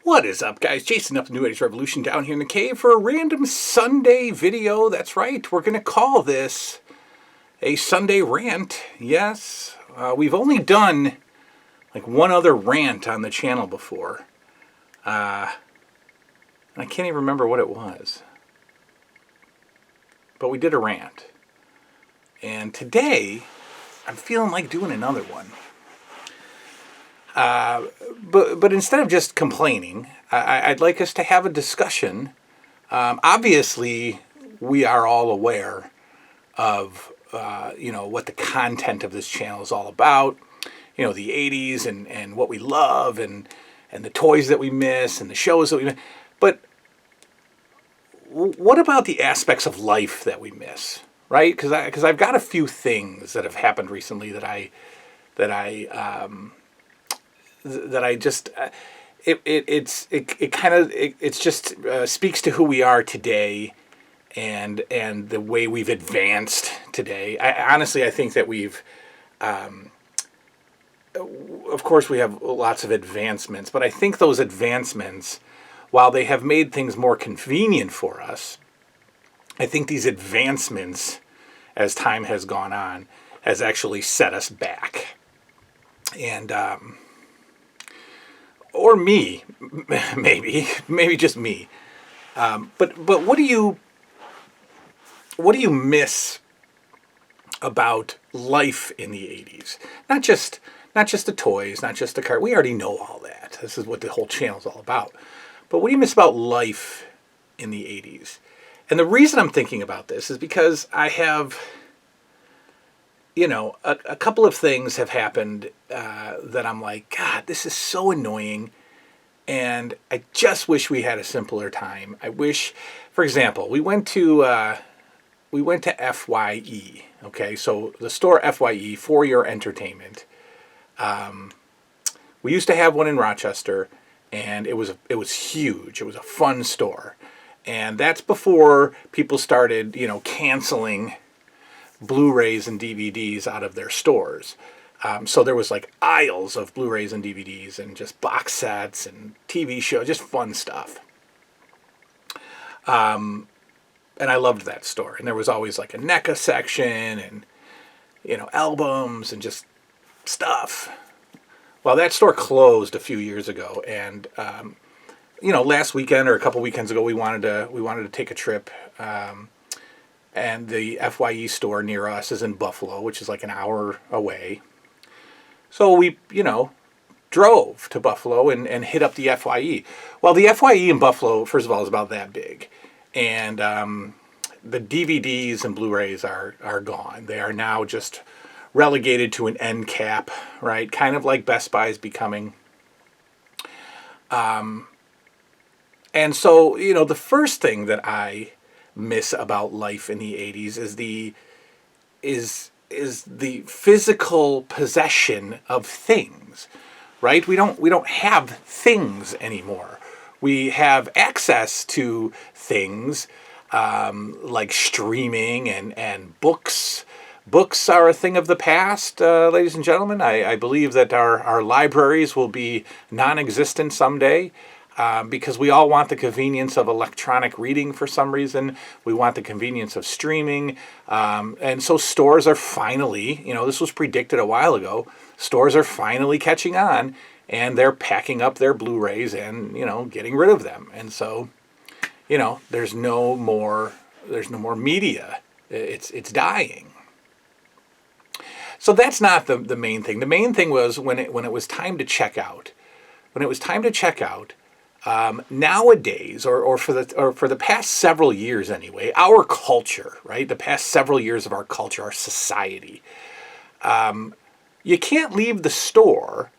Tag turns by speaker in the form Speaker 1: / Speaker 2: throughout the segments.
Speaker 1: What is up, guys? Jason up the New 80's Revolution down here in the cave for a random Sunday video. That's right, we're going to call this a Sunday rant. Yes, we've only done like one other rant on the channel before. I can't even remember what it was. But we did a rant. And today, I'm feeling like doing another one. But instead of just complaining, I'd like us to have a discussion. Obviously, we are all aware of what the content of this channel is all about. You know, the 80s and what we love and the toys that we miss and the shows that we miss. But what about the aspects of life that we miss, right? Because I've got a few things that have happened recently that I just it just speaks to who we are today and the way we've advanced today. I think that we've of course we have lots of advancements, but I think those advancements, while they have made things more convenient for us, I think these advancements, as time has gone on, has actually set us back. And or me, maybe just me. But what do you miss about life in the 80s? Not just the toys, not just the car. We already know all that. This is what the whole channel's all about. But what do you miss about life in the 80s? And the reason I'm thinking about this is because I have, a couple of things have happened that I'm like, God, this is so annoying. And I just wish we had a simpler time. I wish, for example, we went to FYE. Okay, so the store FYE, For Your Entertainment. We used to have one in Rochester, and it was huge. It was a fun store, and that's before people started, canceling Blu-rays and DVDs out of their stores. So there was like aisles of Blu-rays and DVDs and just box sets and TV shows, just fun stuff. And I loved that store. And there was always like a NECA section and, albums and just stuff. Well, that store closed a few years ago. And, last weekend or a couple weekends ago, we wanted to take a trip. And the FYE store near us is in Buffalo, which is like an hour away. So we, drove to Buffalo and hit up the FYE. Well, the FYE in Buffalo, first of all, is about that big. And the DVDs and Blu-rays are gone. They are now just relegated to an end cap, right? Kind of like Best Buy is becoming. And so, the first thing that I miss about life in the 80s is the physical possession of things, right? We don't have things anymore. We have access to things like streaming and books. Books are a thing of the past, ladies and gentlemen. I believe that our libraries will be non-existent someday. Because we all want the convenience of electronic reading for some reason. We want the convenience of streaming. And so stores are finally, this was predicted a while ago, stores are finally catching on, and they're packing up their Blu-rays and, getting rid of them. And so, there's no more media. It's dying. So that's not the main thing. The main thing was when it was time to check out. When it was time to check out, nowadays, or for the past several years anyway, our culture, right? The past several years of our culture, our society, you can't leave the store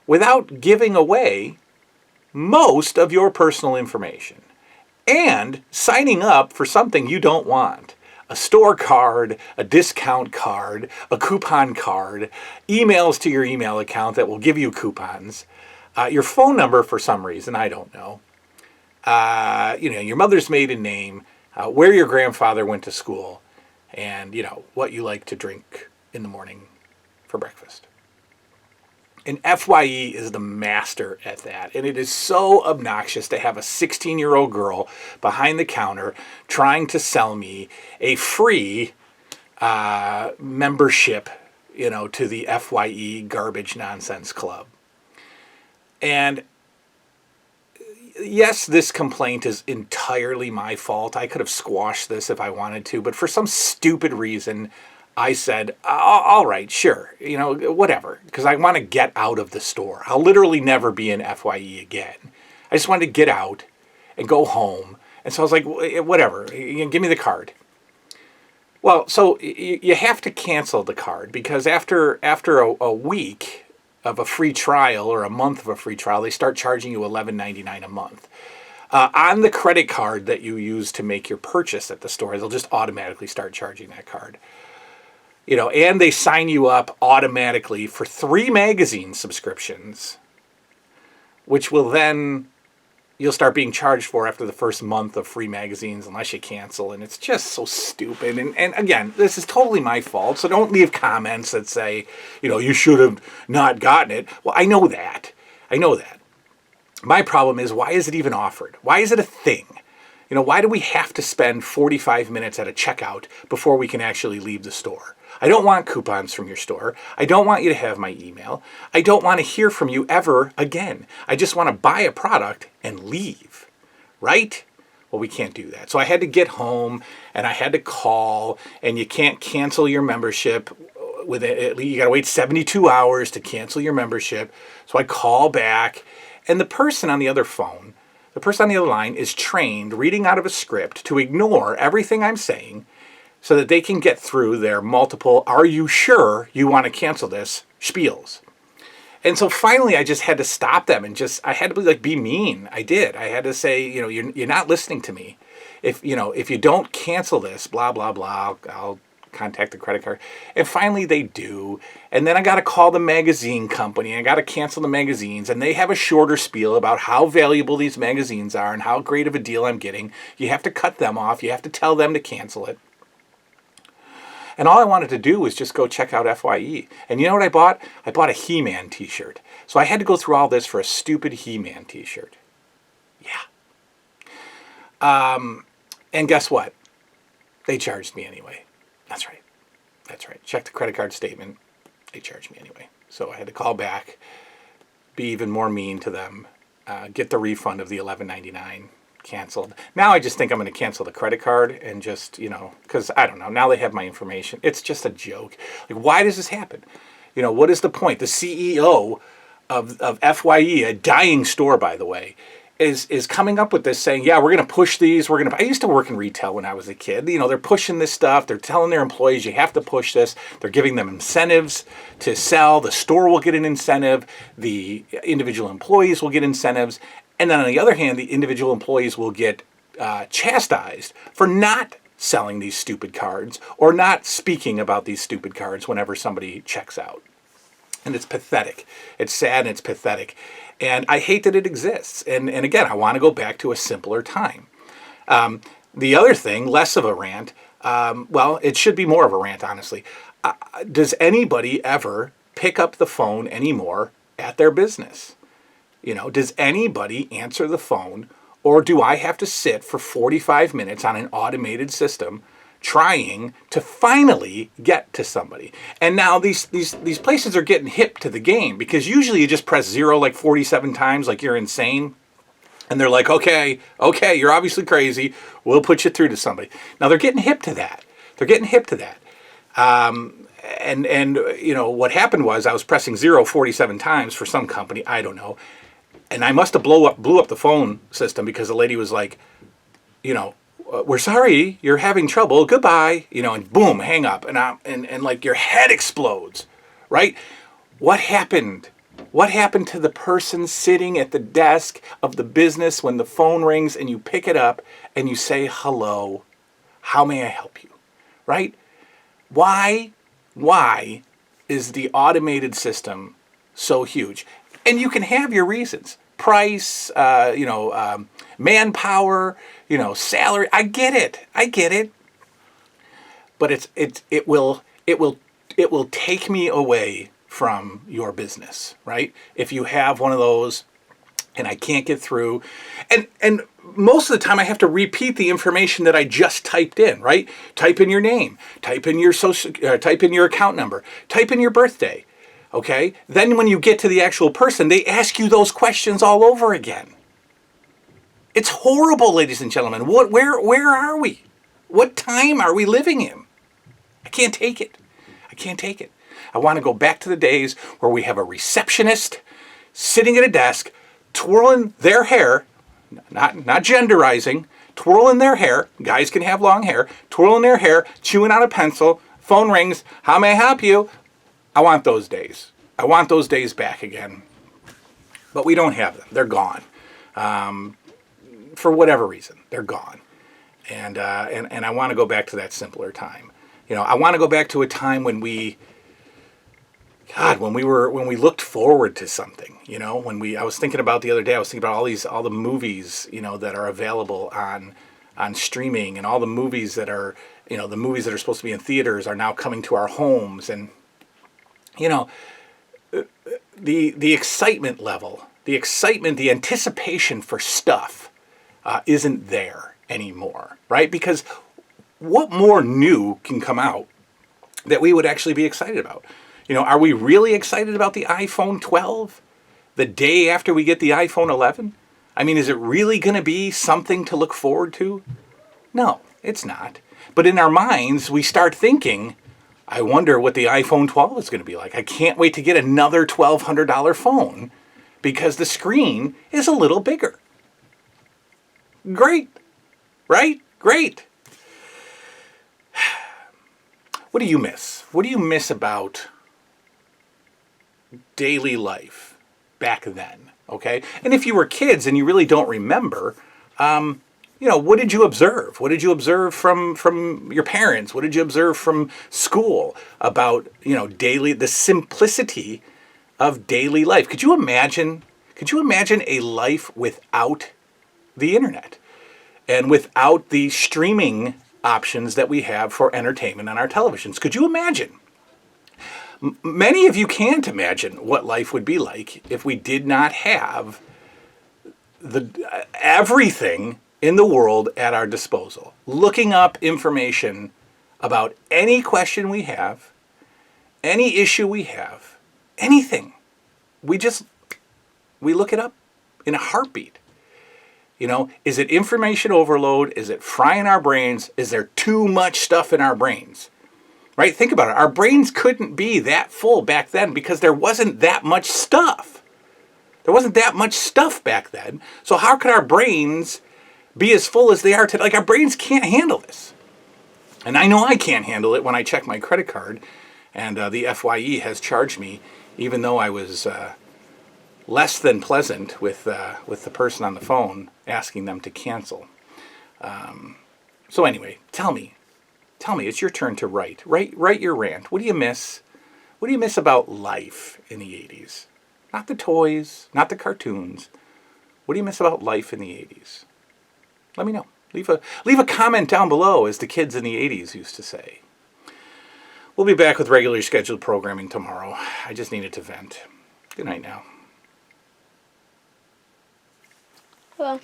Speaker 1: without giving away most of your personal information and signing up for something you don't want. A store card, a discount card, a coupon card, emails to your email account that will give you coupons. Your phone number for some reason, I don't know. Your mother's maiden name, where your grandfather went to school, and, what you like to drink in the morning for breakfast. And FYE is the master at that. And it is so obnoxious to have a 16-year-old girl behind the counter trying to sell me a free membership, to the FYE Garbage Nonsense Club. And yes, this complaint is entirely my fault. I could have squashed this if I wanted to, but for some stupid reason, I said, all right, sure, whatever, because I want to get out of the store. I'll literally never be in FYE again. I just wanted to get out and go home. And so I was like, whatever, give me the card. Well, so you have to cancel the card because after a week of a free trial or a month of a free trial, they start charging you $11.99 a month. On the credit card that you use to make your purchase at the store, they'll just automatically start charging that card. And they sign you up automatically for 3 magazine subscriptions, which will then you'll start being charged for after the first month of free magazines unless you cancel. And it's just so stupid. And again, this is totally my fault. So don't leave comments that say, you should have not gotten it. Well, I know that. My problem is, why is it even offered? Why is it a thing? Why do we have to spend 45 minutes at a checkout before we can actually leave the store? I don't want coupons from your store. I don't want you to have my email. I don't want to hear from you ever again. I just want to buy a product and leave, right? Well, we can't do that. So I had to get home and I had to call, and you can't cancel your membership with it. You got to wait 72 hours to cancel your membership. So I call back, and the person on the other line is trained, reading out of a script, to ignore everything I'm saying so that they can get through their multiple, are you sure you want to cancel this, spiels. And so finally I just had to stop them and I had to be mean. I did. I had to say, you're not listening to me. If you don't cancel this, blah, blah, blah, I'll contact the credit card. And finally they do. And then I got to call the magazine company. I got to cancel the magazines. And they have a shorter spiel about how valuable these magazines are and how great of a deal I'm getting. You have to cut them off. You have to tell them to cancel it. And all I wanted to do was just go check out FYE. And you know what I bought? I bought a He-Man t-shirt. So I had to go through all this for a stupid He-Man t-shirt. Yeah. And guess what? They charged me anyway. That's right. Check the credit card statement. They charged me anyway. So I had to call back, be even more mean to them, get the refund of the $11.99. Canceled. Now I just think I'm going to cancel the credit card and just, because I don't know. Now they have my information. It's just a joke. Why does this happen? What is the point? The CEO of FYE, a dying store, by the way, is coming up with this saying, yeah, we're going to push these. I used to work in retail when I was a kid. They're pushing this stuff. They're telling their employees, you have to push this. They're giving them incentives to sell. The store will get an incentive. The individual employees will get incentives. And then on the other hand, the individual employees will get chastised for not selling these stupid cards or not speaking about these stupid cards whenever somebody checks out. And it's pathetic. It's sad and it's pathetic. And I hate that it exists. And again, I want to go back to a simpler time. The other thing, less of a rant, well, it should be more of a rant, honestly. Does anybody ever pick up the phone anymore at their business? Does anybody answer the phone, or do I have to sit for 45 minutes on an automated system trying to finally get to somebody? And now these places are getting hip to the game, because usually you just press 0 47 times like you're insane. And they're like, okay, you're obviously crazy. We'll put you through to somebody. Now they're getting hip to that. And what happened was I was pressing 0 47 times for some company. I don't know. And I must have blew up the phone system, because the lady was like, we're sorry, you're having trouble. Goodbye. And boom, hang up. And your head explodes, right? What happened? What happened to the person sitting at the desk of the business when the phone rings and you pick it up and you say, hello, how may I help you? Right? Why is the automated system so huge? And you can have your reasons. Price, manpower, salary. I get it. But it will take me away from your business, right? If you have one of those and I can't get through, and most of the time I have to repeat the information that I just typed in, right? Type in your name, type in your type in your account number, type in your birthday, okay? Then when you get to the actual person, they ask you those questions all over again. It's horrible, ladies and gentlemen. Where are we? What time are we living in? I can't take it. I can't take it. I want to go back to the days where we have a receptionist sitting at a desk, twirling their hair, not genderizing, twirling their hair. Guys can have long hair, twirling their hair, chewing on a pencil, phone rings. How may I help you? I want those days. I want those days back again. But we don't have them. They're gone. For whatever reason, they're gone. And I want to go back to that simpler time. You know, I want to go back to a time when we looked forward to something, you know, I was thinking about the other day, I was thinking about all the movies, you know, that are available on streaming, and all the movies that are, you know, the movies that are supposed to be in theaters are now coming to our homes. And, you know, the excitement level, the anticipation for stuff isn't there anymore, right? Because what more new can come out that we would actually be excited about? You know, are we really excited about the iPhone 12 the day after we get the iPhone 11? I mean, is it really going to be something to look forward to? No, it's not. But in our minds, we start thinking, I wonder what the iPhone 12 is going to be like. I can't wait to get another $1,200 phone because the screen is a little bigger. Great, right? Great. What do you miss? What do you miss about daily life back then? Okay, and if you were kids and you really don't remember, you know, what did you observe? What did you observe from your parents? What did you observe from school about, you know, the simplicity of daily life? Could you imagine a life without the internet and without the streaming options that we have for entertainment on our televisions? Could you imagine? Many of you can't imagine what life would be like if we did not have everything in the world at our disposal. Looking up information about any question we have, any issue we have, anything. We look it up in a heartbeat. You know, is it information overload? Is it frying our brains? Is there too much stuff in our brains? Right? Think about it. Our brains couldn't be that full back then because there wasn't that much stuff. There wasn't that much stuff back then. So how could our brains be as full as they are today? Like, our brains can't handle this. And I know I can't handle it when I check my credit card and the FYE has charged me, even though I was less than pleasant with the person on the phone asking them to cancel. So anyway, tell me, it's your turn to write your rant. What do you miss? What do you miss about life in the 80s? Not the toys, not the cartoons. What do you miss about life in the 80s? Let me know. Leave a comment down below, as the kids in the 80s used to say. We'll be back with regularly scheduled programming tomorrow. I just needed to vent. Good night now.
Speaker 2: Well.